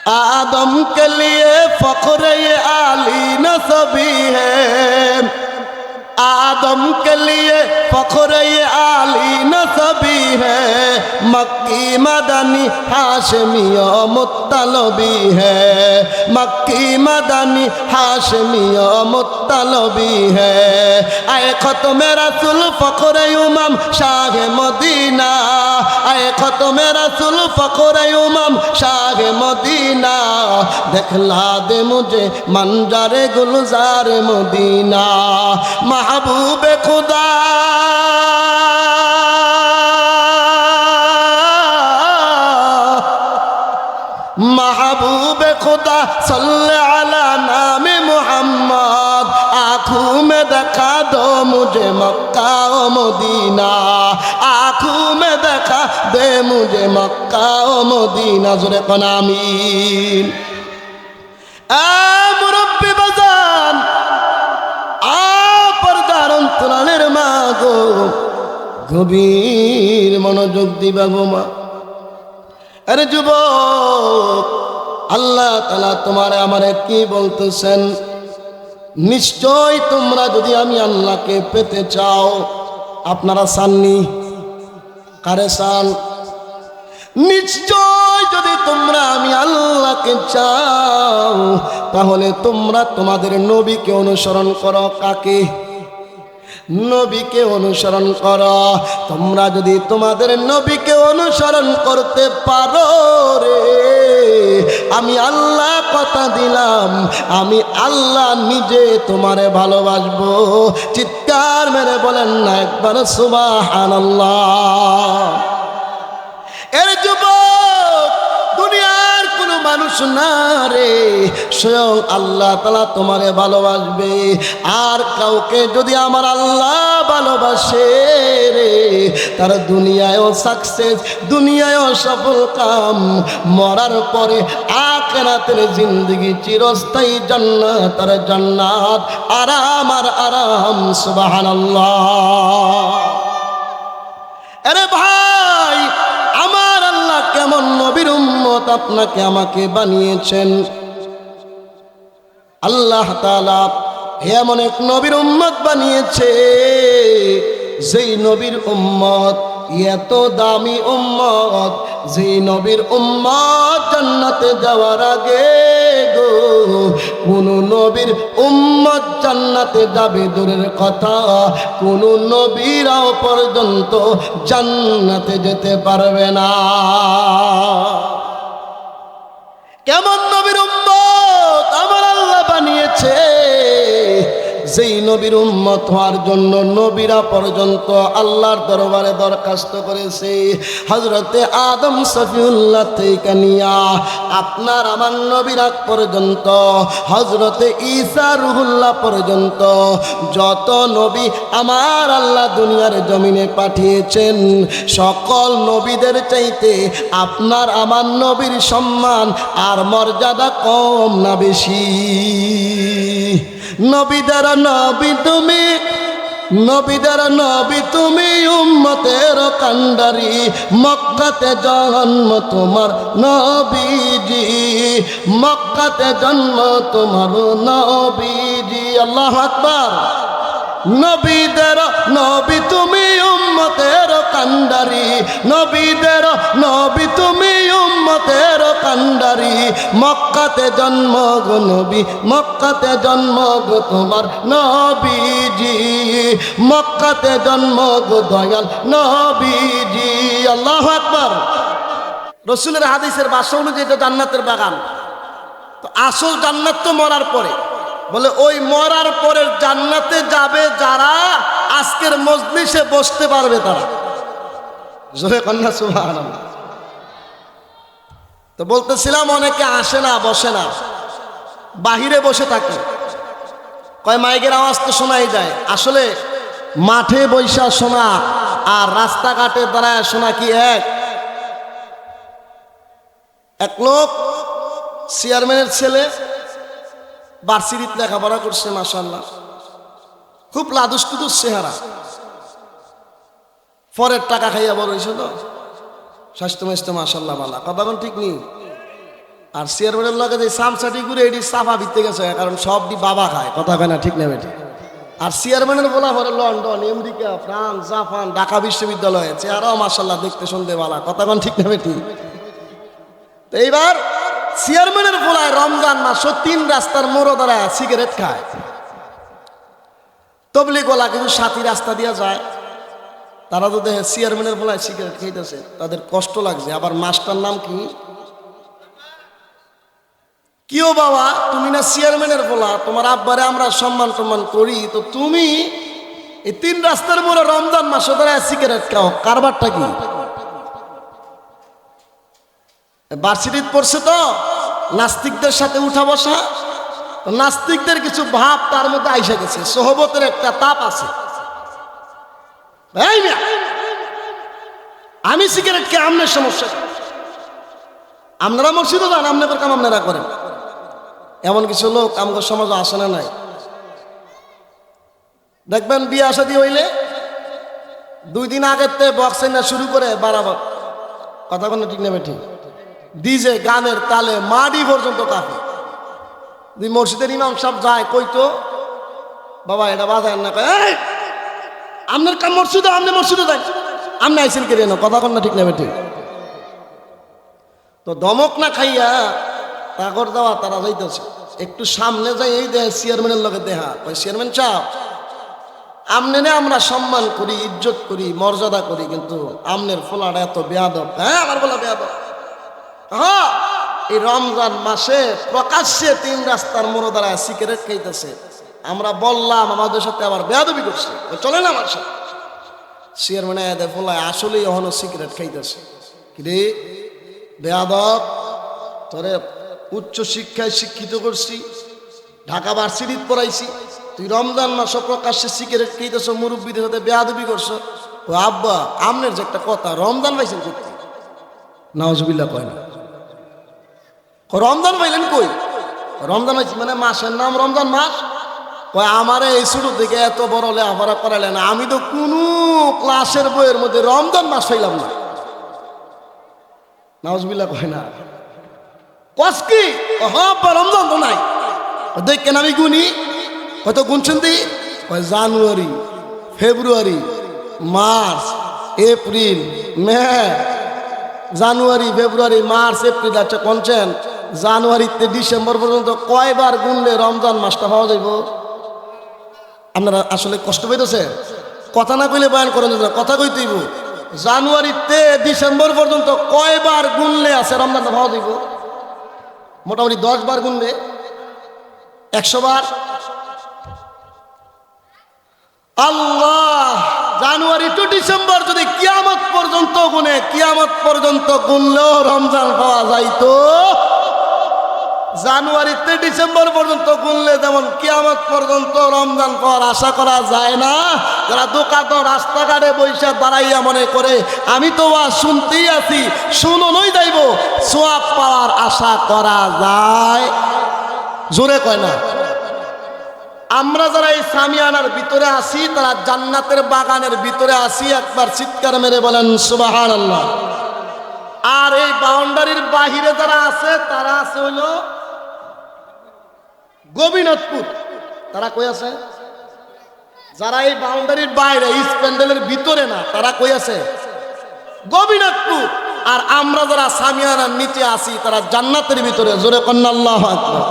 आदम के लिए फख्र ये आली नसबी है, आदम के लिए फख्र ये आली नसबी है, मक्की मदनी हाशमी और मुत्तलबी है, मक्की मदनी हाशमी और मुत्तलबी है। आए खत्म रसूल फख्र उमम शाह मदीना, आए खत्म रसूल फख्र उमम शाह मदीना, दिखला दे मुझे मंजर गुलजार मदीना। महबूब खुदा महबूब खुदा सल्ले अला नाम मुहम्मद, आँखों में दिखा दो मुझे मक्का ओ मदीना, आँखों में दिखा दे मुझे मक्का ओ मदीना। ज़ोरे कौन आमीन। आ मुरब्बी बजान অন্তরালের মা গো, গভীর মনোযোগ দিবা গো মা। আরে যুবক, আল্লাহ তাআলা তোমারে আমারে কি বলতেছেন? নিশ্চয় তোমরা যদি আমি আল্লাহকে পেতে চাও, আপনারা চাননি? কারে চান? নিশ্চয় যদি তোমরা আমি আল্লাহকে চাও, তাহলে তোমরা তোমাদের নবীকে অনুসরণ করো। কাকে? নবীকে অনুসরণ করো। তোমরা যদি তোমাদের নবীকে অনুসরণ করতে পারো রে, আমি আল্লাহ কথা দিলাম, আমি আল্লাহ নিজে তোমারে ভালোবাসবো। চিৎকার মেরে বলেন না একবার সুবহানাল্লাহ। এর যুবক, দুনিয়ার কোনো মানুষ না রে, স্বয়ং আল্লাহ তাআলা তোমারে ভালোবাসবে। আর কাউকে যদি আমার আল্লাহ ভালোবাসে রে, তার দুনিয়ায়ও সাকসেস, দুনিয়ায়ও সফল কাম, মরার পরে আখিরাতের জিন্দেগি চিরস্থায়ী জান্নাত আর জান্নাত, আরাম আর আরাম। সুবহানাল্লাহ। আরে ভাই, আমার আল্লাহ কেমন নবীর উম্মত আপনাকে আমাকে বানিয়েছেন। আল্লাহ তাআলা এমন এক নবীর উম্মত বানিয়েছে, যেই নবীর উম্মত এত দামি উম্মত, যেই নবীর উম্মত জান্নাতে যাওয়ার আগে গো, কোন নবীর উম্মত জান্নাতে যাবে দূরের কথা, কোন নবীরাও পর্যন্ত জান্নাতে যেতে পারবে না। কেমন নবীর উম্মত আমার আল্লাহ বানিয়েছে, যেই নবীর উম্মত হওয়ার জন্য নবীরা পর্যন্ত আল্লাহর দরবারে দরখাস্ত করেছে। হযরতে আদম সফিউল্লাহ থেকে নিয়া আপনার আমার নবীর আগ পর্যন্ত, হযরতে ঈসা রুহুল্লাহ পর্যন্ত যত নবী আমার আল্লাহ দুনিয়ার জমিনে পাঠিয়েছেন, সকল নবীদের চাইতে আপনার আমার নবীর সম্মান আর মর্যাদা কম না বেশি? নবীদের নবী তুমি, নবীদের নবী তুমি, উম্মতের কান্ডারি, মক্কাতে জন্ম তোমার নবীজি, মক্কাতে জন্ম তোমার নবীজি। আল্লাহু আকবার। নবীদের নবী তুমি, উম্মতের কান্ডারি, নবীদের নবী তুমি, উম্মতের কান্ডারি, মক্কাতে জন্ম গো নবী, মক্কাতে জন্ম গো তোমার নবীজি, মক্কাতে জন্ম গো দয়াল নবীজি। আল্লাহু আকবার। রাসূলের হাদিসের ভাষা অনুযায়ী এটা জান্নাতের বাগান। তো আসল জান্নাত তো মরার পরে, বলে ওই মরার পরে জান্নাতে যাবে যারা আজকের মজলিসে বসতে পারবে তারা। জোরে কন্যা সুবহানাল্লাহ। তো বলতেছিলাম অনেকে আসে না, বসে না, বাহিরে বসে থাকে, কয় মাইকের আওয়াজ তো শোনাই যায়। আসলে মাঠে বৈশা শোনা আর রাস্তাঘাটে দাঁড়ায় শোনা কি এক? এক লোক চেয়ারম্যানের ছেলে, ভার্সিটিতে লেখাপড়া করছে, মাশাআল্লাহ, খুব লাদুস কুদুস চেহারা, পরের টাকা খাইয়া বড় হয়েছে, তো স্বাস্থ্য মাস্ত মাশাআল্লাহ ভালো, কথা বল ঠিক নেই? আর চেয়ারম্যানের লগে যে সামসাটি ঘুরে এটি সাফা ভিত্তে গেছে, কারণ সবটি বাবা খায়, কথা কয় না, ঠিক না বেটি? আর চেয়ারম্যানের বলা পরে London, America, France, Japan, Dhaka বিশ্ববিদ্যালয়ে চেয়ারও মার্শাল্লাহ দেখতে শুনতে বালা, কথা কন ঠিক না বেটি? তো এইবার চেয়ারম্যানের বলায় রমজান মাস 3 রাস্তার মোড় দাঁড়ায় সিগারেট খায়। তবলিগওয়ালা কিন্তু 7 রাস্তা দিয়া যায়, তারা তো দেখে চেয়ারম্যানের বলায় সিগারেট খাইতেছে, তাদের কষ্ট লাগছে। আবার মাস্টার নাম কি? কিও বাবা, তুমি না চেয়ারম্যানের বলা, তোমার আব্বারে আমরা সম্মান টম্মান করি, তো তুমি এই 3 রাস্তার মোড়ে রমজান মাসে দাঁড়ায় সিগারেট খাও, কারবারটা কি? ভার্সিটিত পড়ছে তো নাস্তিকদের সাথে উঠা বসা, নাস্তিকদের কিছু ভাব তার মধ্যে আইসা গেছে, সোহবতের একটা তাপ আছে। আমি সিগারেট খেয়ে আমনের সমস্যা, আপনারা মসজিদও যান, আপনাদের কাম আপনারা করেন, এমন কিছু লোক আমাদের সমাজে আসে না নাই? দেখবেন বিয়ে শাদী হইলে 2 দিন আগের থেকে বক্স না শুরু করে বাড়াবার, কথা কোনো ঠিক নেবে ঠিক, ডিজে গানের তালে মাটি পর্যন্ত কাঁপে। মসজিদের ইমাম সাহেব যায়, কইতো বাবা এটা বাজায় না, কয় আপনার কাম মসজিদে, আপনি মসজিদে যান, আপনি আইসেন কে রেন, কথা কন না ঠিক নেবে ঠিক? তো দমক না খাইয়া তাগর দেওয়া তারা যাইতেছে, একটু সামনে যাই এই দেয় চেয়ারম্যানের লগে দেহা, কয় চেয়ারম্যান সাহেব আমনে আমরা সম্মান করি, ইজ্জত করি, মর্যাদা করি, কিন্তু আমনের ফোলাটা এত বেয়াদব। হ্যাঁ আমার বলা বেয়াদব। হ্যাঁ, এই রমজান মাসে প্রকাশ্যে 3 রাস্তার মোড় দাঁড়ায় সিগারেট খাইতেছে, আমরা বললাম আমাদের সাথে আবার বেয়াদবি করছে, চলে না আমার সাথে। চেয়ারম্যান এদের ফোলায় আসলেই এখনো সিগারেট খাইতেছে। কিরে বেয়াদব, তোরে উচ্চ শিক্ষায় শিক্ষিত করছি, ঢাকা ভার্সিটিতে পড়াইছি, তুই রমজান মাস প্রকাশ্যে সিগারেট খাইতেছ, মুরব্বীদের সাথে বেয়াদবি করছো। ও আব্বা, আমনের যে একটা কথা, রমজান পাইছেন করতে, নাউজুবিল্লাহ কয় না, রমজান পাইলেন কই? রমজান পাইছি মানে মাসের নাম রমজান মাস। কয় আমারে এই ছোট থেকে এত বড় লেখাপড়া করাইলেন, আমি তো কোনো ক্লাসের বইয়ের মধ্যে রমজান মাস পাইলাম না। নাউজুবিল্লাহ কয় না, কস কি? হ্যাঁ রমজান তো নাই, দেখেন আমি গুনি, হয়তো গুনছেন দি, জানুয়ারি, ফেব্রুয়ারি, মার্চ, এপ্রিল, মে, জানুয়ারি, ফেব্রুয়ারি, মার্চ, এপ্রিল, আচ্ছা কোনছেন জানুয়ারিতে ডিসেম্বর পর্যন্ত কয়বার গুনলে রমজান মাসটা পাওয়া যাইব? আপনারা আসলে কষ্ট পেতেছে, কথা না কইলে বয়ান করেন না, কথা কইতেইব। জানুয়ারিতে ডিসেম্বর পর্যন্ত কয়বার গুনলে আছে রমজানটা পাওয়া যাইব? মোটামুটি 10 বার গুনলে, 100 বার। আল্লাহ, জানুয়ারি টু ডিসেম্বর যদি কিয়ামত পর্যন্ত গুনে, কিয়ামত পর্যন্ত গুনলেও রমজান পাওয়া যাইতো। জানুয়ারিতে ডিসেম্বর পর্যন্ত গুনলে যেমন কিয়ামত পর্যন্ত রমজান পাওয়ার আশা করা যায় না, যারা দোকান রাস্তাঘাটে বৈশা দাঁড়াইয়া মনে করে আমি তো শুনতেই আছি, শুনোই যাইব, সোয়াব পাওয়ার আশা করা যায়? জোরে কয় না। আমরা যারা এই সামিয়ানার ভিতরে আছি, তারা জান্নাতের বাগানের ভিতরে আছি, একবার চিৎকার মেরে বলেন সুবহানাল্লাহ। আর এই বাউন্ডারির বাহিরে যারা আছে, তারা আছে হইল গোবিনাথপুর। তারা কই আছে? যারা এই বাউন্ডারির বাইরে, ইস্ট প্যান্ডেলের ভিতরে না, তারা কই আছে? গোবিনাথপুর। আর আমরা যারা সামিয়ানার নিচে আছি, তারা জান্নাতের ভিতরে। জোরে কন্না আল্লাহু আকবার।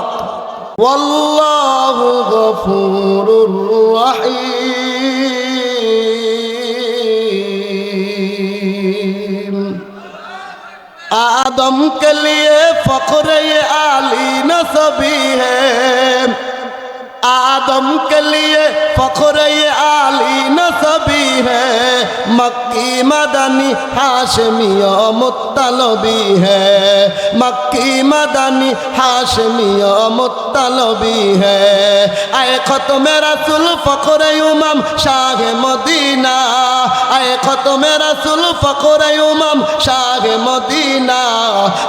ওয়াল্লাহু গফুরুর রহিম। आदम के लिए फख्र ये आली नसबी है, आदम के लिए फख्र ये आली नसबी है, मक्की मदनी हाशमी मुत्तलबी है, मक्की मदनी हाशमी मुत्तलबी है। आए खत्म रसूल फख्र उमम शाह मदीना, आए खत्म रसूल फख्र उमम शाह मदीना,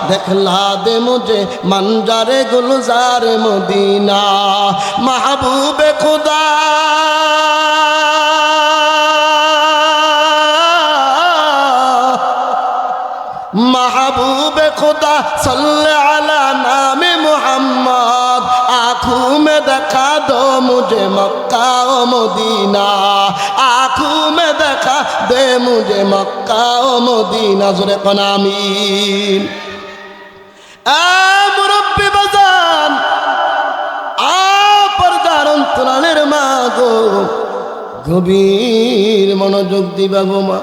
दिखला दे मुझे मंजरे गुलजार मदीना। महबूब खुदा महबूब खुदा सल्ले अला मुझे मक्का ओ मदीना आँखों में देखा दे मुझे मक्का ओ मदीना जोरे कौन आमीन मुरब्बी बाजान पर्दार অন্তরালের মা গো গভীর মনোযোগ দিবা গো মা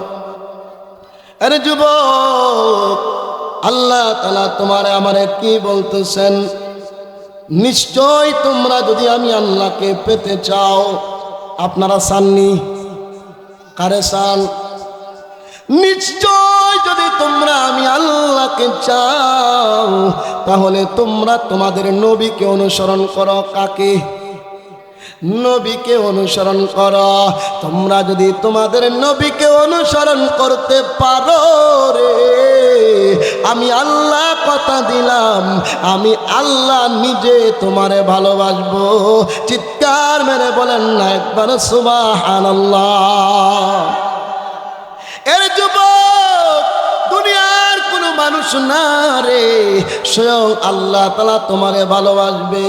আরে যুবক আল্লাহ তাআলা তোমারে আমারে কি বলতেছেন নিশ্চয় তোমরা যদি আমি আল্লাহকে পেতে চাও আপনারা চাননি কারে চান নিশ্চয় যদি তোমরা আমি আল্লাহকে চাও তাহলে তোমরা তোমাদের নবীকে অনুসরণ করো কাকে নবীকে অনুসরণ করো তোমরা যদি তোমাদের নবীকে অনুসরণ করতে পারো রে আমি আল্লাহ কথা দিলাম আমি আল্লাহ নিজে তোমারে ভালোবাসবো চিৎকার মেরে বলেন না একবার সুবহানাল্লাহ এর যুবক দুনিয়ার কোনো মানুষ না রে স্বয়ং আল্লাহ তাআলা তোমারে ভালোবাসবে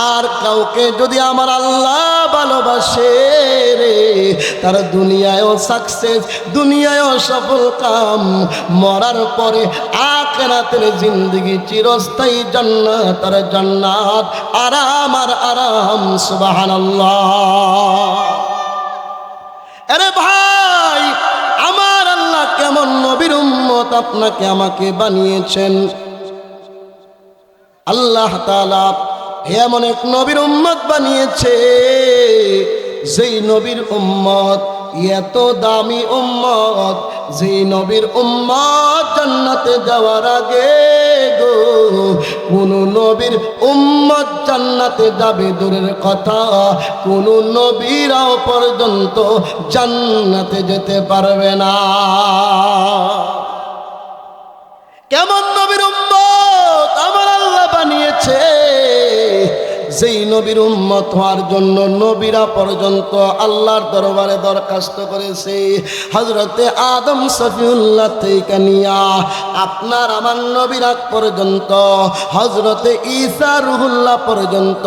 আর কাউকে যদি আমার আল্লাহ ভালোবাসে রে তার দুনিয়ায়ও সাকসেস দুনিয়ায়ও সফল কাম মরার পরে আখিরাতের জিন্দেগি চিরস্থায়ী জান্নাত আর জান্নাত আরাম আর আরাম সুবহানাল্লাহ আরে ভাই আমার আল্লাহ কেমন নবীর উম্মত আপনাকে আমাকে বানিয়েছেন আল্লাহ তাআলা এমন এক নবীর উম্মত বানিয়েছে যেই নবীর উম্মত এত দামি উম্মত যেই নবীর উম্মত জান্নাতে যাওয়ার আগে গো কোন নবীর উম্মত জান্নাতে যাবে দূরের কথা কোন নবীরাও পর্যন্ত জান্নাতে যেতে পারবে না কেমন নবীর উম্মত আমার আল্লাহ বানিয়েছে যেই নবীর উম্মত হওয়ার জন্য নবীরা পর্যন্ত আল্লাহর দরবারে দরখাস্ত করেছে হযরতে আদম সফিউল্লাহ থেকে নিয়া আপনার আমার নবীরা পর্যন্ত হযরতে ঈসা রুহুল্লাহ পর্যন্ত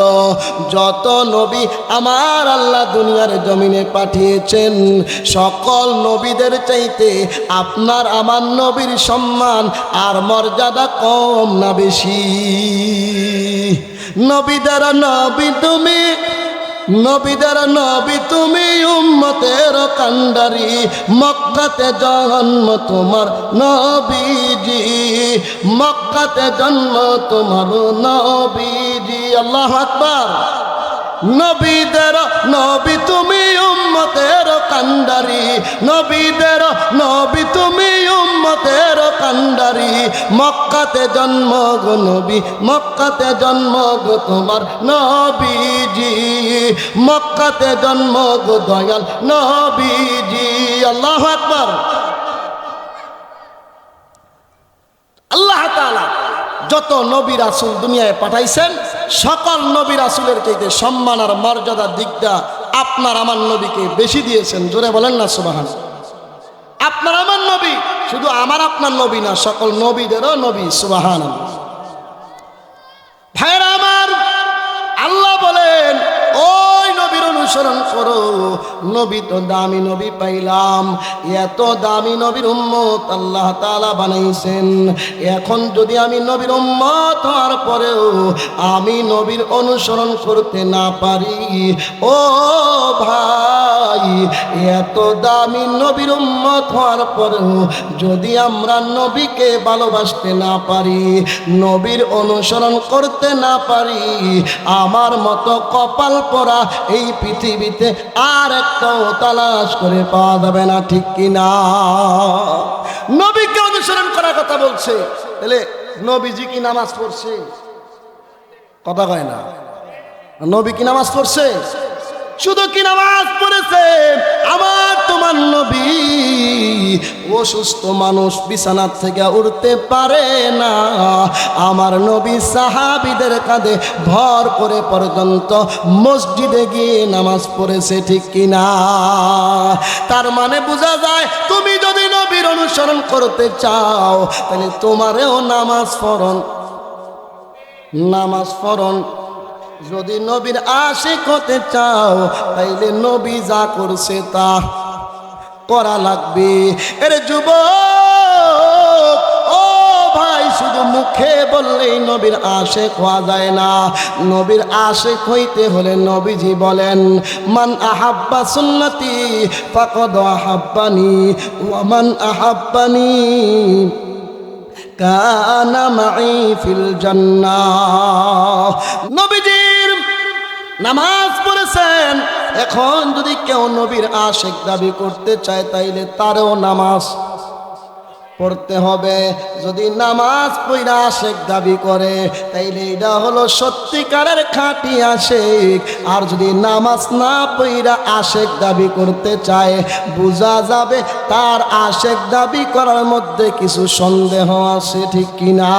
যত নবী আমার আল্লাহ দুনিয়ার জমিনে পাঠিয়েছেন সকল নবীদের চাইতে আপনার আমার নবীর সম্মান আর মর্যাদা কম না বেশি নবীদের নবী তুমি নবীদের নবী তুমি উম্মতের কান্ডারি মক্কাতে জন্ম তোমার নবীজি মক্কাতে জন্ম তোমার নবীজি আল্লাহু আকবার নবীদের নবী তুমি উম্মতের কান্ডারি নবীদের নবী তুমি উম্মতের কান্ডারি মক্কাতে জন্ম গো নবী মক্কাতে জন্ম গো তোমার নবীজি মক্কাতে জন্ম গো দয়াল নবীজি আল্লাহু আকবার আল্লাহ তাআলা যত নবী রাসূল দুনিয়ায় পাঠাইছেন সকল নবী রাসূলের চাইতে সম্মান আর মর্যাদার দিকটা আপনার আমার নবীকে বেশি দিয়েছেন জোরে বলেন না সুবহানাল্লাহ আপনার আমার নবী শুধু আমার আপনার নবী না সকল নবীদেরও নবী সুবহানাল্লাহ ভাইরা আমার আল্লাহ বলেন ওই নবীর অনুসরণ করো নবী তো দামি নবী পাইলাম এত দামি নবীর উম্মত আল্লাহ তাআলা বানাইছেন এখন যদি আমি নবীর উম্মত হওয়ার পরেও আমি নবীর অনুসরণ করতে না পারি ও ভাই এত দামি নবীর উম্মত হওয়ার পরেও যদি আমরা নবীকে ভালোবাসতে না পারি নবীর অনুসরণ করতে না পারি আমার মতো কপাল পরা এই পৃথিবীতে আর একটাও তালাশ করে পাওয়া যাবে না ঠিক কিনা নবীকে অনুসরণ করার কথা বলছে তাহলে নবীজি কি নামাজ পড়ছে কথা কয় না নবী কি নামাজ পড়ছে শুধু কি নামাজ পড়েছে আমার তোমার নবী অসুস্থ মানুষ বিছানা থেকে উঠতে পারে না আমার নবী সাহাবীদের কাঁধে ভর করে পর্যন্ত মসজিদে গিয়ে নামাজ পড়েছে ঠিক কিনা তার মানে বোঝা যায় তুমি যদি নবীর অনুসরণ করতে চাও তাহলে তোমারেও নামাজ পড়ন যদি নবীর আশিক হতে চাও তাইলে নবী যা করছে তা করা লাগবে। এর যুবক ও ভাই, শুধু মুখে বললেই নবীর আশিক হওয়া যায় না। নবীর আশিক হইতে হলে নবীজি বলেন, মান আহাব্বা সুন্নতি ফাকাদ আহাব্বানি ওয়া মান আহাব্বানি কানা মাই ফিল জান্নাহ। নবীজির নামাজ পড়েছেন, এখন যদি কেউ নবীর আশিক দাবি করতে চায় তাইলে তারও নামাজ পড়তে হবে। যদি নামাজ পড়া আশিক দাবি করে তাইলে এটা হলো সত্যিকারের খাঁটি আশিক। আর যদি নামাজ না পড়া আশিক দাবি করতে চায়, বোঝা যাবে তার আশিক দাবি করার মধ্যে কিছু সন্দেহ আছে, ঠিক কিনা?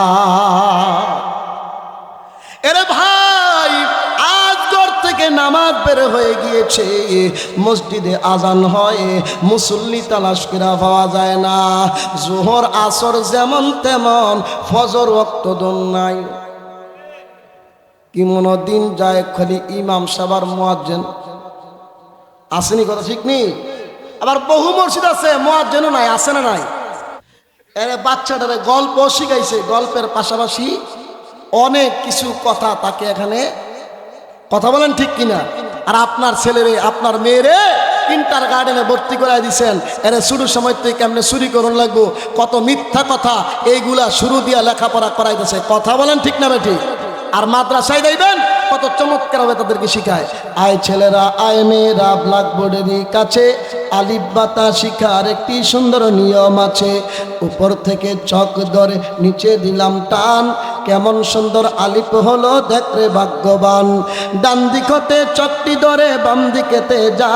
এরে ভাই, থেকে নামাজ বের হয়ে গিয়েছে, মসজিদে আজান হয়, মুসল্লি তালাশ করা পাওয়া যায় না। জোহর আসর যেমন তেমন, ফজর ওয়াক্ত দন নাই। কি মনে দিন যায় খালি ইমাম সাহেব মুয়াজ্জিন আসেনি, কথা ঠিক নেই। আবার বহু মসজিদ আছে মুয়াজ্জিনও নাই, আছে না নাই? এর বাচ্চাটারে গল্প শিখাইছে, গল্পের পাশাপাশি অনেক কিছু কথা তাকে এখানে, কথা বলেন ঠিক কিনা? আর আপনার ছেলেরে আপনার মেয়েরে কিন্টার গার্ডেনে ভর্তি করাই দিচ্ছেন, এর শুরুর সময় থেকে কেমনে চুরি করুন লাগবো, কত মিথ্যা কথা, এইগুলা শুরু দিয়া লেখাপড়া করাইতেছে। কথা বলেন ঠিক না বেঠিক? আর মাদ্রাসায় যাইবেন, কত চমৎকার হবে তাদেরকে শিখায়। আয় ছেলেরা, আয় মেয়েরা, ব্ল্যাকবোর্ডেরই কাছে আলিফ বাতা শিখার একটি সুন্দর নিয়ম আছে। উপর থেকে চক ধরে নিচে দিলাম টান, কেমন সুন্দর আলিফ হলো দেখরে ভাগ্যবান। ডান দিকতে চকটি ধরে বাম দিকেতে যা,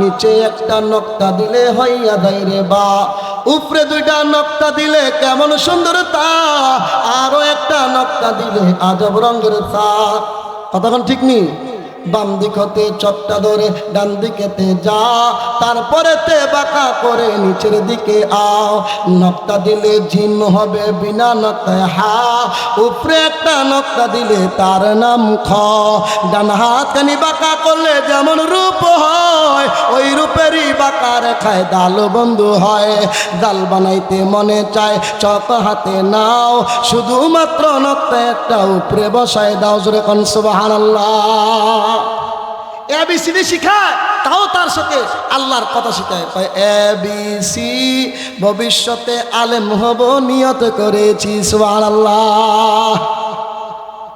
নিচে একটা নক্তা দিলে হইয়া দেয় রে বা। উপরে দুইটা নক্তা দিলে কেমন সুন্দর তা, আরো একটা নক্তা দিলে আজব রঙের তা। কতক্ষণ ঠিক নেই? বাম দিকতে চকটা ধরে ডান দিকেতে যা, তারপরে তে বাঁকা করে নিচের দিকে আও। নকটা দিলে জিম হবে, বিনা নকটায় হা। উপরে একটা নকটা দিলে তার নাম খ। ডান হাত কানি বাঁকা করলে যেমন রূপ হয়, ওই রূপেরই বাঁকা রেখায় দাল বন্ধু হয়। দাল বানাইতে মনে চায় চক হাতে নাও, শুধুমাত্র নকটা একটা উপরে বসায় দাও। জোরে কোন সুবহানাল্লাহ। এবিসিডি শিখায়, তাও তার সাথে আল্লাহর কথা শিখায়। এবিসি ভবিষ্যতে আলেম হব নিয়ত করেছি, সুবহানাল্লাহ।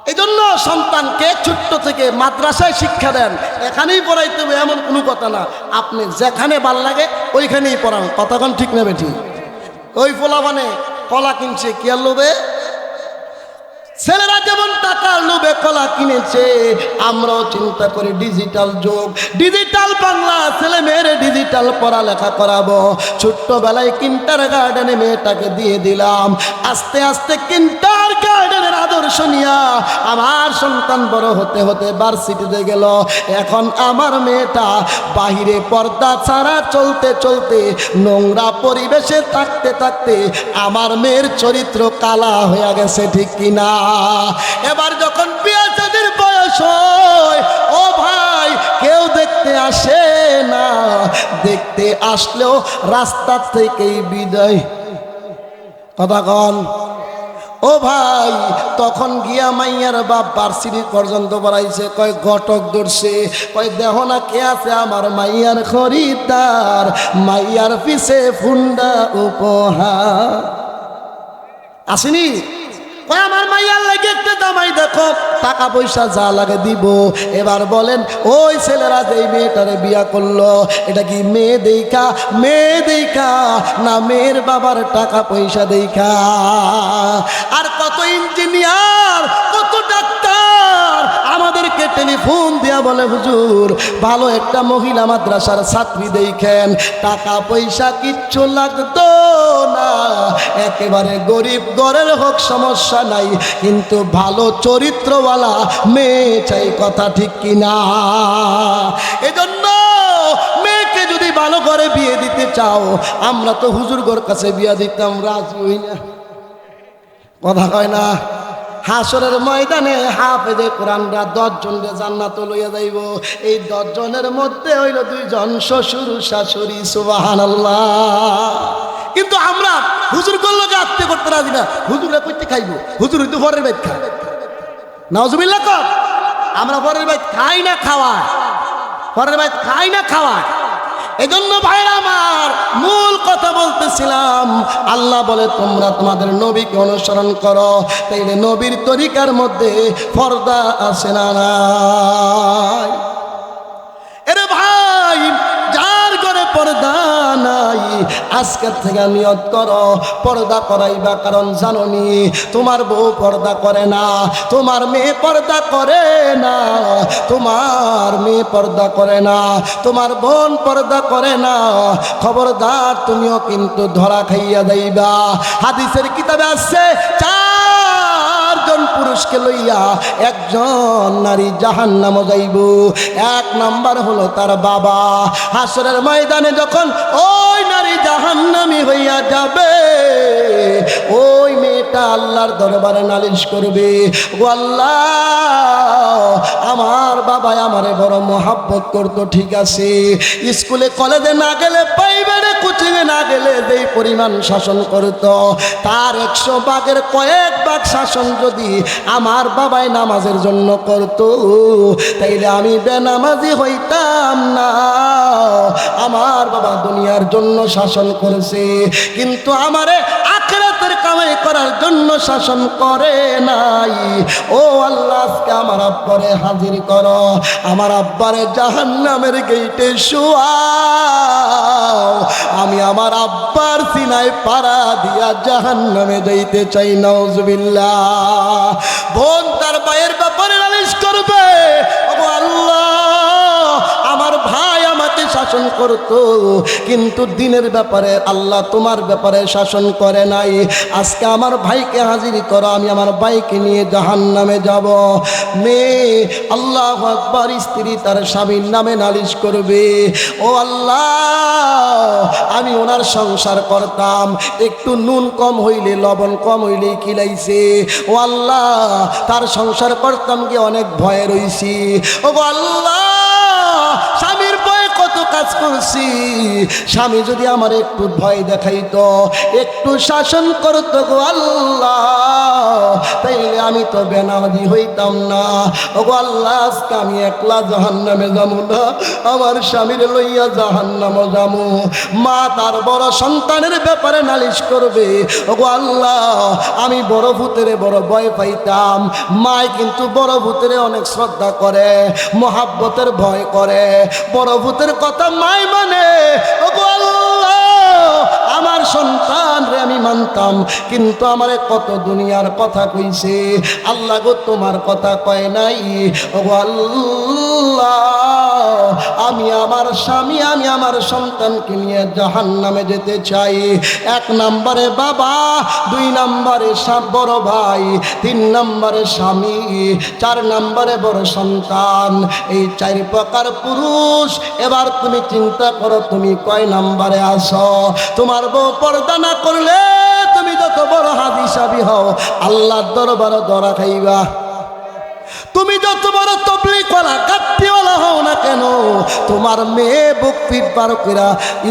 এই জন্য সন্তানকে ছোট্ট থেকে মাদ্রাসায় শিক্ষা দেন, এখানেই পড়াইতে হবে এমন কোনো কথা না। আপনি যেখানে ভাল লাগে ওইখানেই পড়ান। কতক্ষণ ঠিক নেবে ঠিক? ওই পোলা মানে কলা কিনছে কি আর লোভে, ছেলেরা যেমন টাকার লোভে কলা কিনেছে, আমরাও চিন্তা করি ডিজিটাল যুগ, ডিজিটাল বাংলা, ছেলে মেয়ের ডিজিটাল পড়ালেখা করাবো। ছোট্টবেলায় কিন্টার গার্ডেনে মেয়েটাকে দিয়ে দিলাম, আস্তে আস্তে কিন্টার গার্ডেনের আদর্শ নিয়া আমার সন্তান বড় হতে হতে ভার্সিটিতে গেল। এখন আমার মেয়েটা বাহিরে পর্দা ছাড়া চলতে চলতে, নোংরা পরিবেশে থাকতে থাকতে আমার মেয়ের চরিত্র কালা হয়ে গেছে, ঠিক কিনা? এবার যখন বিয়ে শাদীর বয়স হয়, ও ভাই, কেউ দেখতে আসে না, দেখতে আসলেও রাস্তা থেকেই বিদায়। কথা কন ও ভাই, তখন গিয়া মাইয়ার বাপ ভার্সিটি পর্যন্ত পড়াইছে, কয় ঘটক ধরছে, কয় দেহ না কে আছে আমার মাইয়ার খরিদ্দার, মাইয়ার পিছে ফুন্ডা উপহার আসেনি। কয় আমার মাইয়ার লাগে একটা দামাই দেখো, টাকা পয়সা যা লাগে দিব। এবার বলেন, ওই ছেলেরা যেই মেয়েটারে বিয়া করলো, এটা কি মেয়ে দেখা, মেয়ে দেখা না মেয়ের বাবার টাকা পয়সা দেখা? আর কত ইঞ্জিনিয়ার, কত ডাক্তার আমাদেরকে টেলিফোন দিয়া বলে, হুজুর ভালো একটা মহিলা মাদ্রাসার ছাত্রী দেখেন, টাকা পয়সা কিচ্ছু লাগতো না, একেবারে গরিব ঘরের হোক সমস্যা নাই, কিন্তু ভালো চরিত্রওয়ালা মেয়ে চাই। কথা ঠিক কিনা? এজন্য মেয়েকে যদি ভালো করে বিয়ে দিতে চাও, আমরা তো হুজুরগোর কাছে বিয়ে দিতাম, রাজি হই না। কথা কয় না? হাসরের ময়দানে হাফেজে কোরআনরা 10 জনকে জান্নাতে লইয়া যাইব। এই 10 জনের মধ্যে হইল 2 জন শ্বশুর শাশুড়ি। সুবহানাল্লাহ। কিন্তু আমরা হুজুর করলোকে আত্মে করতে রাজি না। হুজুরে কইতে খাইব, হুজুর হইতো পরের বাইত খায়। নাউজুবিল্লাহ কর। আমরা পরের বাইত খাই না খাওয়ায়, পরের বাইত খাই না খাওয়ায়। এই জন্য ভাইরা আমার মূল কথা বলতেছিলাম, আল্লাহ বলে তোমরা তোমাদের নবীকে অনুসরণ করো। তাইলে নবীর তরিকার মধ্যে পর্দা আছে না নাই? এরে ভাই, যার ঘরে পর্দা নাই আজকের থেকে নিয়ত করো পর্দা করাইবা। কারণ জানোনি তোমার বউ পর্দা করে না, তোমার মেয়ে পর্দা করে না, তোমার মেয়ে পর্দা করে না, তোমার বোন পর্দা করে না। খবরদার তুমিও কিন্তু ধরা খাইয়া যাইবা। হাদিসের কিতাবে আছে 4 জন পুরুষকে লইয়া একজন নারী জাহান্নামে যাইব। 1 নাম্বার হলো তার বাবা। হাসরের ময়দানে যখন ওই নারী জাহান্নামী হইয়া যাবে, ওই মেয়েটা আল্লাহর দরবারে নালিশ করবে, ও আল্লাহ, আমার বাবা আমারে বড় মোহাব্বত করতো, ঠিক আছে, স্কুলে কলেজে না গেলে প্রাইভেটে কোচিংয়ে না গেলে যেই পরিমাণ শাসন করতো, তার 100 ভাগের কয়েক ভাগ শাসন যদি আমার বাবাই নামাজের জন্য করতো, তাইলে আমি বেনামাজি হইতাম না। আমার বাবা দুনিয়ার জন্য শাসন করেছে, কিন্তু আমারে আখিরাতের কামাই করার জন্য শাসন করে নাই। ও আল্লাহ, আজকে আমার আব্বারে হাজির করো, আমার আব্বারে জাহান্নামের গেটে শোয়াও। আমি আমার আব্বার সিনায় পাড়া দিয়া জাহান্নামে যাইতে চাই। নাউজুবিল্লাহ। বোন তার ভাইয়ের ব্যাপারে নালিশ করবে, ও আল্লাহ, আমার ভাই আমাকে শাসন করতো, কিন্তু দিনের ব্যাপারে আল্লাহ তোমার ব্যাপারে শাসন করে নাই। আজকে আমার ভাইকে হাজির করো, আমি আমার ভাইকে নিয়ে জাহান্নামে যাব। মেয়ে আল্লাহু আকবার, স্ত্রী তার স্বামীর নামে নালিশ করবে, ও আল্লাহ, আমি ওনার সংসার করতাম, একটু নুন কম হইলে লবণ কম হইলে কিলাইছে, ও আল্লাহ, তার সংসার করতাম গিয়ে অনেক ভয়ে রইছি, ও আল্লাহ, স্বামীর ভয়ে কত কাজ করছি, স্বামী যদি আমার একটু ভয় দেখাইতো, একটু শাসন করতো গো আল্লাহ, তাইলে আমি তো বেনামাজি হইতাম না। ও আল্লাহ, আজকে আমি একলা জাহান্নামে যাবো না, আমার স্বামীর লইয়া জাহান্নামে যাবো। মা তার বড় সন্তানের ব্যাপারে নালিশ করবে, ও আল্লাহ, আমি বড় ভূতেরে বড় ভয় পাইতাম, মায় কিন্তু বড় ভূতেরে অনেক শ্রদ্ধা করে, মহাব্বতের ভয় করে, বড় ভূতের কথা মাই মানে। ও আল্লাহ, আমার সন্তান রে আমি মানতাম, কিন্তু আমারে কত দুনিয়ার কথা কইছে, আল্লাহ গো তোমার কথা কয় নাই। ও আল্লাহ, আমি আমার স্বামী, আমি আমার সন্তানকে নিয়ে জাহান্নামে যেতে চাই। 1 নম্বরে বাবা, 2 নম্বরে বড় ভাই, 3 নম্বরে স্বামী, 4 নম্বরে বড় সন্তান। এই 4 প্রকার পুরুষ। এবার তুমি চিন্তা করো, তুমি কয় নম্বরে আসো? তোমার বউ পর্দা না করলে তুমি যত বড় হাজি সাবি হও, আল্লাহর দরবারে ধরা খাইবা। তুমি যত বড় তবলিগওয়ালা গাপ্পিওয়ালা হও না কেন, তোমার মেয়ে বুক পিট বার কইরা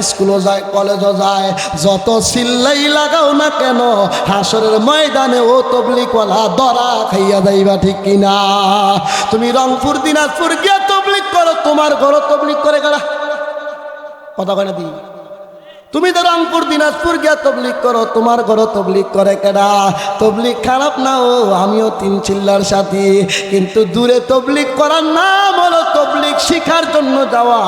স্কুলও যায়, কলেজও যায়, যত চিল্লাই লাগাও না কেন, হাসরের ময়দানে ও তবলিগওয়ালা ধরা খাইয়া যাইবা, ঠিক কিনা? তুমি রংপুর দিনাজপুর গিয়া তবলিগ করো, তোমার ঘর তবলিগ করে কারা? কথা কয় না দি? তুমি তো রংপুর দিনাজপুর গিয়া তবলিগ করো, তোমার ঘর তবলিগ করে কেডা? তবলিগ খারাপ না, ও আমিও 3 চিল্লার সাথী, কিন্তু দূরে তবলিগ করার নাম হলো তবলিগ শিখার জন্য যাওয়া,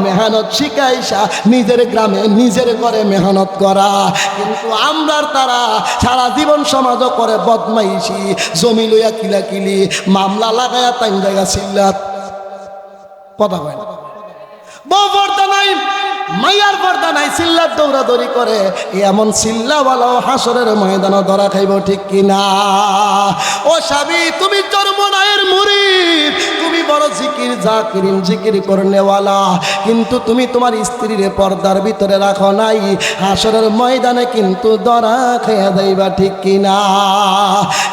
মেহনত শিখাইসা নিজের গ্রামে নিজের ঘরে মেহনত করা। কিন্তু আমরার তারা সারা জীবন সমাজও করে বদমাইশি, জমি লইয়া কিলাকিলি, মামলা লাগায়া 3 জায়গা চিল্লাত। কথা কয় না? বউ পর্দা নাই, মাইয়ার পর্দা নাই, চিল্লার দৌড়াদৌড়ি করে, এমন চিল্লাওয়ালাও হাসরের ময়দানে ধরা খাইব, ঠিক কিনা? ও স্বামী, তুমি চরমনায়ের মুরিদ, তুমি বড় জিকির জিকির জাকিরিন জিকির করনেওয়ালা, কিন্তু তুমি তোমার স্ত্রীর পর্দার ভিতরে রাখো নাই, হাসরের ময়দানে কিন্তু ধরা খেয়ে যাইবা, ঠিক কিনা?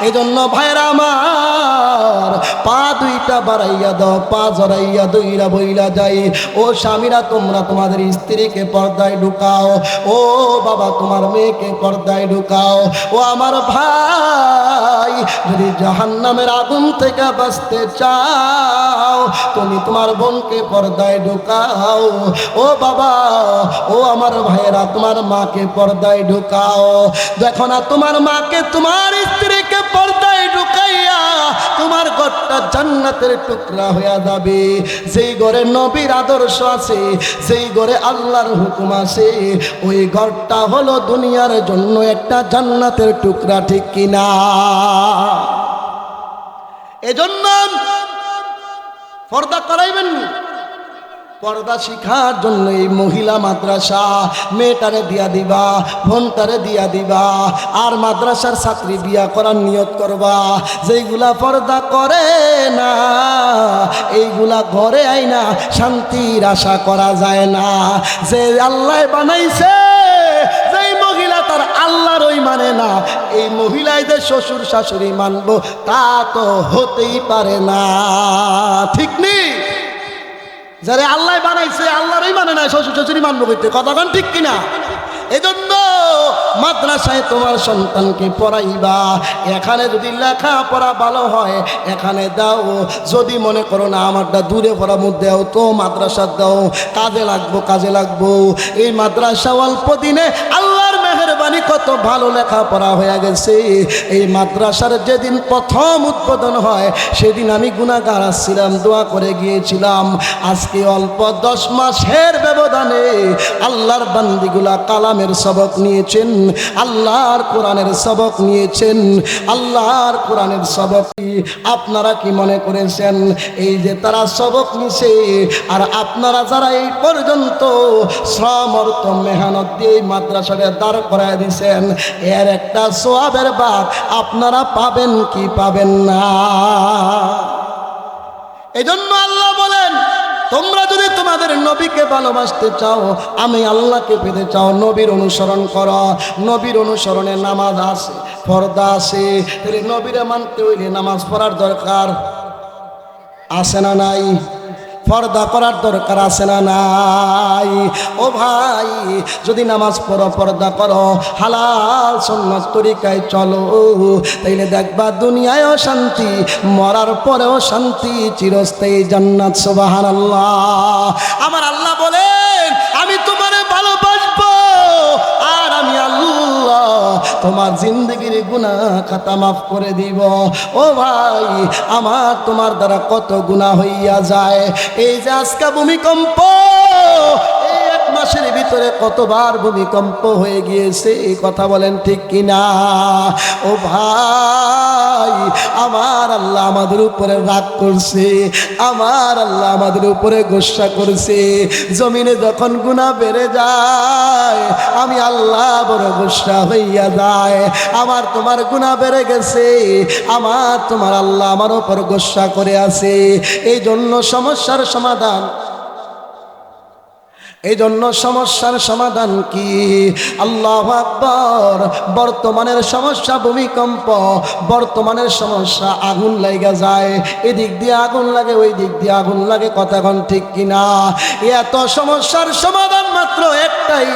এই জন্য ভাইরা আমার, পা দুইটা বাড়াইয়া দাও, পা জড়াইয়া দইরা বইলা যাই। ও স্বামীরা, তোমরা তোমাদের স্ত্রীকে পর্দায় ঢুকাও। ও বাবা, তোমার মেয়েকে পর্দায় ঢুকাও। ও আমার ভাই, যদি জাহান্নামের আগুন থেকে বাঁচতে চাও, তুমি তোমার বোনকে পর্দায় ঢুকাও। ও বাবা, ও আমার ভাইয়েরা, তোমার মাকে পর্দায় ঢুকাও। দেখো না, তোমার মাকে, তোমার স্ত্রীকে পর্দায় ঢুকাইয়া তোমার ঘরটা জান্নাতের টুকরা হইয়া যাবে। যেই ঘরে নবীর আদর্শ আছে, যেই ঘরে আল্লাহর হুকুম আছে, ওই ঘরটা হলো দুনিয়ার জন্য একটা জান্নাতের টুকরা, ঠিক কিনা? এজন্য পর্দা করাইবেন। পর্দা শিখার জন্য এই মহিলা মাদ্রাসা, মেয়েটারে দিয়া দিবা, বোনটারে দিয়া দিবা। আর মাদ্রাসার ছাত্রী বিয়া করার নিয়ত করবা। যেইগুলা পর্দা করে না, এইগুলা ঘরে আইনা শান্তির আশা করা যায় না। যে আল্লাহ বানাইছে, যেই মহিলা তার আল্লাহর ওই মানে না, এই মহিলাই যে শ্বশুর শাশুড়ি মানবো, তা তো হতেই পারে না, ঠিক নেই? যারা আল্লাহ বানাইছে আল্লাহরই মানে না, শ্বশুর শাশুড়ি মানবো করতে, কথাক্ষণ ঠিক কিনা? এই জন্য মাদ্রাসায় তোমার সন্তানকে পড়াইবা। এখানে যদি লেখাপড়া ভালো হয় এখানে দাও। যদি মনে করো না আমারটা দূরে পড়ার মধ্যে দাও, তো মাদ্রাসা দাও, কাজে লাগবো, কাজে লাগবো। এই মাদ্রাসা অল্প দিনে আল্লাহর মেহেরবানি কত ভালো লেখাপড়া হয়ে গেছে। এই মাদ্রাসার যেদিন প্রথম উদ্বোধন হয় সেদিন আমি গুনাহগার ছিলাম, দোয়া করে গিয়েছিলাম। আজকে অল্প 10 মাসের ব্যবধানে আল্লাহর বান্দিগুলা কালামের সবক নিয়েছেন, আল্লাহর কোরআনের সবক নিয়েছেন। আল্লাহর কোরআনের সবক আপনারা কি মনে করেছেন এই যে তারা সবক নিছে, আর আপনারা যারা এই পর্যন্ত শ্রম অর্থ মেহনত দিয়ে মাদ্রাসাটা দাঁড় করায় দিয়েছেন, এর একটা সওয়াবের ভাগ আপনারা পাবেন কি পাবেন না? এজন্য আল্লাহ বলেন, তোমরা যদি তোমাদের নবীকে ভালোবাসতে চাও, আমি আল্লাহকে পেতে চাও, নবীর অনুসরণ করো। নবীর অনুসরণে নামাজ আছে, পর্দা আছে। তাহলে নবীরে মানতে হইলে নামাজ পড়ার দরকার আছে না নাই? পর্দা করার দরকার আছে না নাই? ও ভাই, যদি নামাজ পড়ো, পর্দা করো, হালাল সুন্নাত তরিকায় চলো, তাইলে দেখবা দুনিয়ায়ও শান্তি, মরার পরেও শান্তি, চিরস্থায়ী জান্নাত। সুবহানাল্লাহ। আমার আল্লাহ বলেন, আমি তোমারে ভালোবাসবো, আর আমি আল্লাহ তোমার জিন্দগির গুনাহ খাতা মাফ করে দিব। ও ভাই, আমার তোমার দ্বারা কত গুনাহ হইয়া যায়। এই যে আজকে ভূমিকম্প, এই 1 মাসের ভিতরে কতবার ভূমিকম্প হয়ে গিয়েছে, এই কথা বলেন ঠিক কিনা? ও ভাই, আমার আল্লাহ আমাদের উপরে রাগ করছে, আমার আল্লাহ আমাদের উপরে গোসা করছে। জমিনে যখন গুনাহ বেড়ে যায়, আমি আল্লাহ বড় গোসা হইয়া যায়। আমার তোমার গুনাহ বেড়ে গেছে, আমার তোমার আল্লাহ আমার উপর গোসা করে আছে। এই জন্য সমস্যার সমাধান, এই জন্য সমস্যার সমাধান কি? আল্লাহু আকবার। বর্তমানের সমস্যা ভূমিকম্প, বর্তমানের সমস্যা আগুন লাগা যায়, এদিক দিয়ে আগুন লাগে, ওই দিক দিয়ে আগুন লাগে, কথাক্ষণ ঠিক কিনা? এত সমস্যার সমাধান মাত্র একটাই,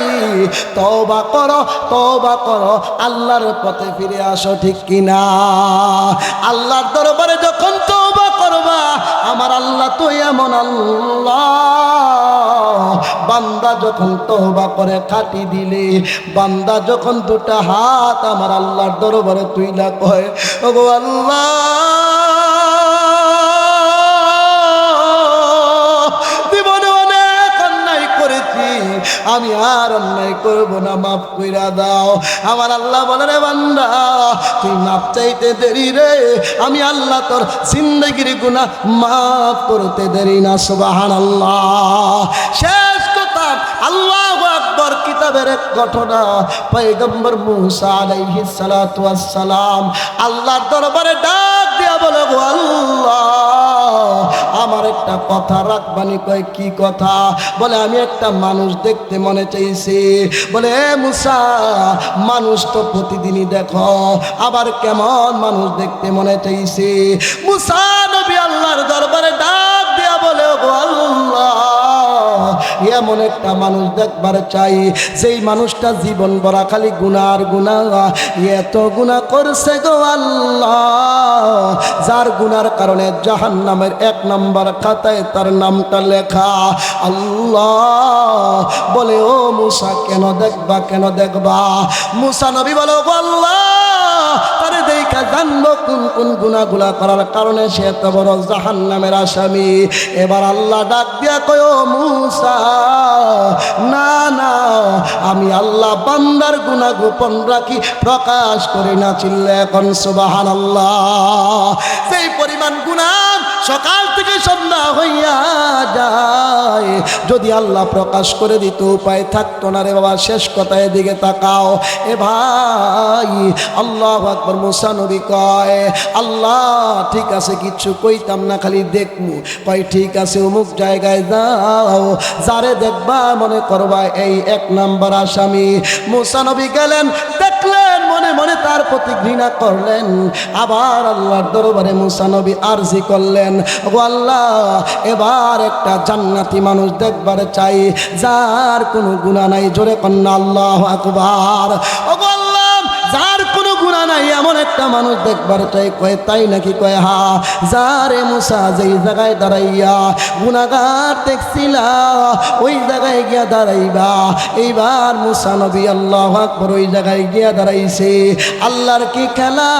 তওবা করো, তওবা করো, আল্লাহর পথে ফিরে আসো, ঠিক কিনা? আল্লাহর দরবারে যখন তওবা করবা, আমার আল্লাহ তো এমন আল্লাহ, বান্দা যখন তওবা করে খাটি দিলে, বান্দা যখন 2টা হাত আমার আল্লাহর দরবারে তুইলা কয়, ওগো আল্লাহ, জীবনে অনেক অন্যায় করেছি, আমি আর অন্যায় করব না, মাফ কইরা দাও। আমার আল্লাহ বলে, রে বান্দা, তুই মাফ চাইতে দেরি রে, আমি আল্লাহ তোর জিন্দেগির গুনাহ মাফ করতে দেরি না। সুবহানাল্লাহ। শেষ কথা, আল্লাহু আকবার। কিতাবের এক ঘটনা, পয়গম্বর মূসা আলাইহিস সালাতু ওয়াস সালাম আল্লাহর দরবারে ডাক দিয়া বলে, গো আল্লাহ, আমার একটা একটা কথা রাখবানি। কয় কি কথা? বলে আমি একটা মানুষ দেখতে মনে চাইছি। বলে মুসা মানুষ তো প্রতিদিনই দেখো, আবার কেমন মানুষ দেখতে মনে চাইছে? মুসা নবী আল্লাহর দরবারে ডাক দিয়া বলে ও আল্লাহ, এমন একটা মানুষ দেখবার চাই যেই মানুষটা জীবন ভরা খালি গুনার গুনাহ, এত গুনাহ করছে গো আল্লাহ, যার গুনার কারণে জাহান্নামের 1 নম্বর খাতায় তার নামটা লেখা। আল্লাহ বলে ও মুসা কেন দেখবা, কেন দেখবা? মুসা নবী বলে ও আল্লাহ, তারে দেখা জানবো কোন কোন গুনাহগুলা করার কারণে সে এত বড় জাহান্নামের আসামি। এবার আল্লাহ ডাক দিয়া কয় ও মুসা, না না, আমি আল্লাহ বান্দার গুনাহ গোপন রাখি, প্রকাশ করি না। চিল্লে এখন সুবহানাল্লাহ। সেই পরিমাণ গুনাহ সকাল থেকে সন্ধ্যা হইয়া যায়, যদি আল্লাহ প্রকাশ করে দিত উপায় থাকতো না রে বাবা। শেষ কথা এদিকে তাকাও। এ ভাই, আল্লাহু আকবার। মুসা নবী কয় আল্লাহ ঠিক আছে, কিচ্ছু কইতাম না, খালি দেখমু। কয় ঠিক আছে, অমুক জায়গায় যাও, যারে দেখবা মনে করবা এই 1 নম্বর আসামি। মুসা নবী গেলেন, দেখলেন, মনে মনে তার প্রতি ঘৃণা করলেন। আবার আল্লাহর দরবারে মুসা নবী আরজি করলেন, ও আল্লাহ এবার একটা জান্নাতি মানুষ দেখবার চাই, যার কোনো গুনাহ নাই। জোরে কন্না আল্লাহু আকবার। ও আল্লাহ, যার কোনো গুনাহ নাই এমন একটা মানুষ দেখবার চাই। কয় তাই নাকি? কয় হা। যারে মুসা যেই জায়গায় দাঁড়াইয়া গুনাহগার দেখছিলা ওই জায়গায় গিয়া দাঁড়াইবা। এইবার মুসা নবী আল্লাহু আকবার ওই জায়গায় গিয়া দাঁড়াইছে। আল্লাহর কি খেলা!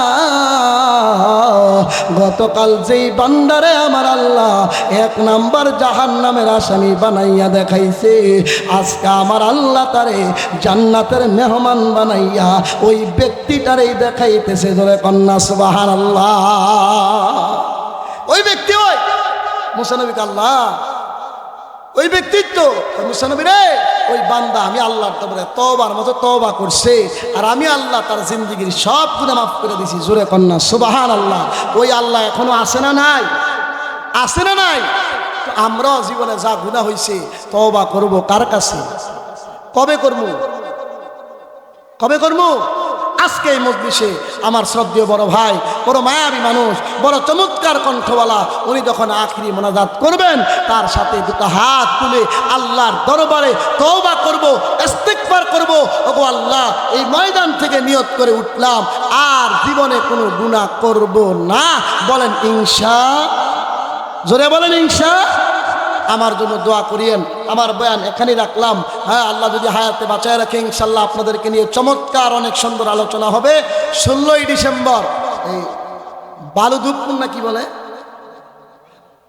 গতকাল যেই বান্দারে আমার আল্লাহ 1 নম্বর জাহান্নামের আসামি বানাইয়া দেখাইছে, আজকে আমার আল্লাহ তারে জান্নাতের মেহমান বানাইয়া ওই ব্যক্তিটারেই দেখাইতেছে। জোরে কন্যা সুবহানাল্লাহ। ওই ব্যক্তি ওই মুসা নবীকে আল্লাহ, ওই ব্যক্তিত্ব মুসা নবী রে, ওই বান্দা আমি আল্লাহর দরবারে তওবার মতো তওবা করছে, আর আমি আল্লাহ তার জিন্দেগির সব গুনাহ মাফ করে দিছি। জোরে কন্যা সুবহানাল্লাহ। ওই আল্লাহ এখনো আছে না নাই? আছে না নাই? আমরাও জীবনে যা গুনাহ হইছে তওবা করব কার কাছে? কবে করব? কবে করব? আজকে এই মজলিসে আমার শ্রদ্ধেয় বড় ভাই, বড় মায়াবী মানুষ, বড় চমৎকার কণ্ঠওয়ালা, উনি যখন আখিরি মোনাজাত করবেন তার সাথে 2টা হাত তুলে আল্লাহর দরবারে তওবা করব, ইস্তিগফার করব। ওগো আল্লাহ, এই ময়দান থেকে নিয়ত করে উঠলাম আর জীবনে কোনো গুনাহ করব না। বলেন ইনশাআল্লাহ। জোরে বলেন ইনশাআল্লাহ। আমার জন্য দোয়া করিয়েন। আমার বয়ান এখানেই রাখলাম। হ্যাঁ, আল্লাহ যদি হায়াতে বাঁচায় রাখে ইনশাল্লাহ আপনাদেরকে নিয়ে চমৎকার অনেক সুন্দর আলোচনা হবে। 16ই ডিসেম্বর এই বালুদুপুর না কি বলে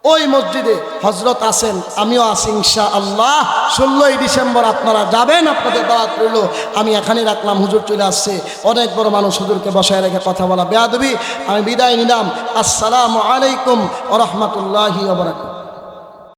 ওই মসজিদে হজরত আছেন, আমিও আছি ইনশাআল্লাহ। 16ই ডিসেম্বর আপনারা যাবেন, আপনাদের দাওয়াত রইল। আমি এখানেই রাখলাম, হুজুর চলে আসছে। অনেক বড় মানুষ, হুজুরকে বসায় রেখে কথা বলা বেয়াদবি। আমি বিদায় নিলাম। আসসালামু আলাইকুম ওয়া রাহমাতুল্লাহি ওয়া বারাকাতুহু।